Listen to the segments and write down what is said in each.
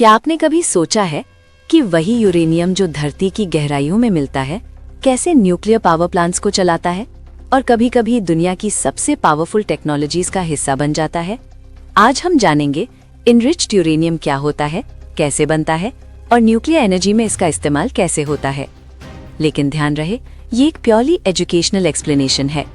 क्या आपने कभी सोचा है कि वही यूरेनियम जो धरती की गहराइयों में मिलता है कैसे न्यूक्लियर पावर प्लांट्स को चलाता है और कभी कभी दुनिया की सबसे पावरफुल टेक्नोलॉजीज का हिस्सा बन जाता है। आज हम जानेंगे इनरिच्ड यूरेनियम क्या होता है, कैसे बनता है और न्यूक्लियर एनर्जी में इसका इस्तेमाल कैसे होता है। लेकिन ध्यान रहे, ये एक प्योरली एजुकेशनल एक्सप्लेनेशन है।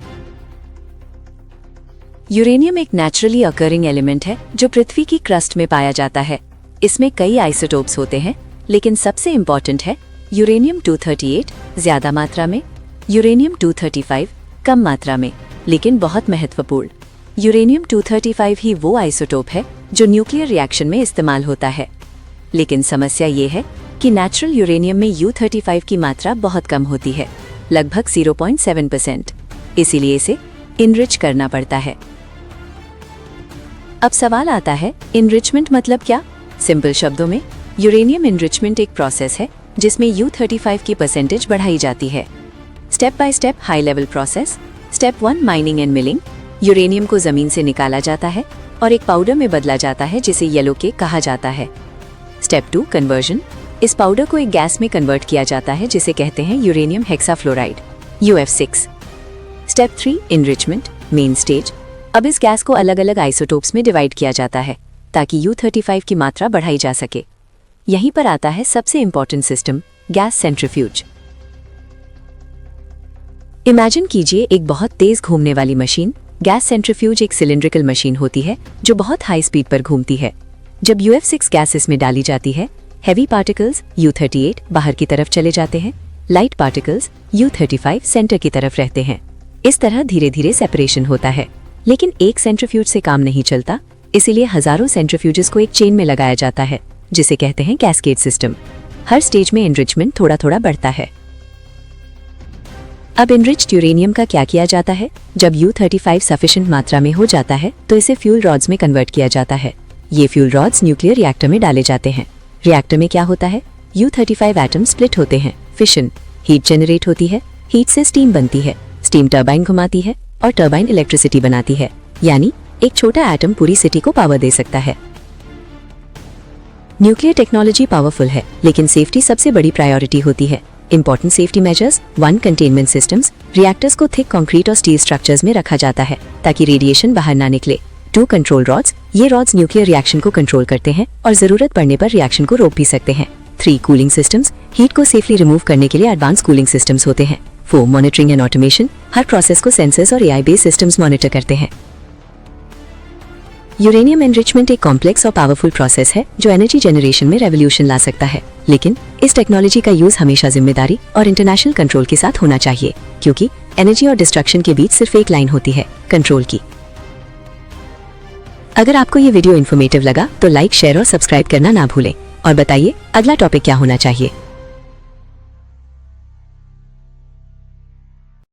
यूरेनियम एक नेचुरली अकरिंग एलिमेंट है जो पृथ्वी की क्रस्ट में पाया जाता है। इसमें कई आइसोटोप्स होते हैं, लेकिन सबसे इम्पोर्टेंट है यूरेनियम 238 ज्यादा मात्रा में, यूरेनियम 235 कम मात्रा में, लेकिन बहुत महत्वपूर्ण। यूरेनियम 235 ही वो आइसोटोप है जो न्यूक्लियर रिएक्शन में इस्तेमाल होता है। लेकिन समस्या ये है कि नेचुरल यूरेनियम में U35 की मात्रा बहुत कम होती है, लगभग 0.7%। इसीलिए इसे इनरिच करना पड़ता है। अब सवाल आता है, इनरिचमेंट मतलब क्या? सिंपल शब्दों में, यूरेनियम इनरिचमेंट एक प्रोसेस है जिसमें U35 की परसेंटेज बढ़ाई जाती है। Step by step high level process. Step 1 mining end milling. Uranium को जमीन से निकाला जाता है और एक पाउडर में बदला जाता है जिसे येलो केक कहा जाता है। Step 2 conversion. इस पाउडर को एक गैस में कन्वर्ट किया जाता है जिसे कहते हैं uranium hexafluoride UF6। Step 3 enrichment, main stage. अब इस गैस को अलग अलग आइसोटोप्स में डिवाइड किया जाता है ताकि U35 की मात्रा बढ़ाई जा सके। यहीं पर आता है सबसे important system, gas centrifuge. Imagine कीजिए एक बहुत तेज घूमने वाली मशीन। गैस सेंट्रीफ्यूज एक सिलिंड्रिकल मशीन होती है जो बहुत हाई स्पीड पर घूमती है। जब UF6 गैस इसमें डाली जाती है, हैवी पार्टिकल्स U38 बाहर की तरफ चले जाते हैं, लाइट पार्टिकल्स U35 सेंटर की तरफ रहते हैं। इस तरह धीरे धीरे सेपरेशन होता है। लेकिन एक सेंट्रीफ्यूज से काम नहीं चलता, इसीलिए हजारों सेंट्रीफ्यूजेस को एक चेन में लगाया जाता है जिसे कहते हैं कैस्केड सिस्टम। हर स्टेज में एनरिचमेंट थोड़ा थोड़ा बढ़ता है। अब एनरिच्ड यूरेनियम का क्या किया जाता है? जब U35 सफिशिएंट मात्रा में हो जाता है तो इसे फ्यूल रॉड्स में कन्वर्ट किया जाता है। ये फ्यूल रॉड्स न्यूक्लियर रिएक्टर में डाले जाते हैं। रिएक्टर में क्या होता है? U35 एटम स्प्लिट होते हैं, फिशन, हीट जनरेट होती है, हीट से स्टीम बनती है, स्टीम टरबाइन घुमाती है और टरबाइन इलेक्ट्रिसिटी बनाती है। यानी एक छोटा एटम पूरी सिटी को पावर दे सकता है। न्यूक्लियर टेक्नोलॉजी पावरफुल है, लेकिन सेफ्टी सबसे बड़ी प्रायोरिटी होती है। Important safety measures 1 containment systems. Reactors को थिक कंक्रीट और स्टील स्ट्रक्चर्स में रखा जाता है ताकि रेडिएशन बाहर ना निकले। 2 कंट्रोल रॉड्स। ये रॉड्स न्यूक्लियर रिएक्शन को कंट्रोल करते हैं और जरूरत पड़ने पर रिएक्शन को रोक भी सकते हैं। 3 कूलिंग सिस्टम्स। हीट को सेफली रिमूव करने के लिए एडवांस कूलिंग सिस्टम्स होते हैं। 4 monitoring and automation. Her process को सेंसर्स और AI बेस्ड सिस्टम्स मॉनिटर करते हैं। यूरेनियम एनरिचमेंट एक कॉम्प्लेक्स और पावरफुल प्रोसेस है जो एनर्जी जनरेशन में रेवोल्यूशन ला सकता है। लेकिन इस टेक्नोलॉजी का यूज हमेशा जिम्मेदारी और इंटरनेशनल कंट्रोल के साथ होना चाहिए, क्योंकि एनर्जी और डिस्ट्रक्शन के बीच सिर्फ एक लाइन होती है, कंट्रोल की। अगर आपको ये वीडियो इन्फॉर्मेटिव लगा तो लाइक, शेयर और सब्सक्राइब करना ना भूलें और बताइए अगला टॉपिक क्या होना चाहिए।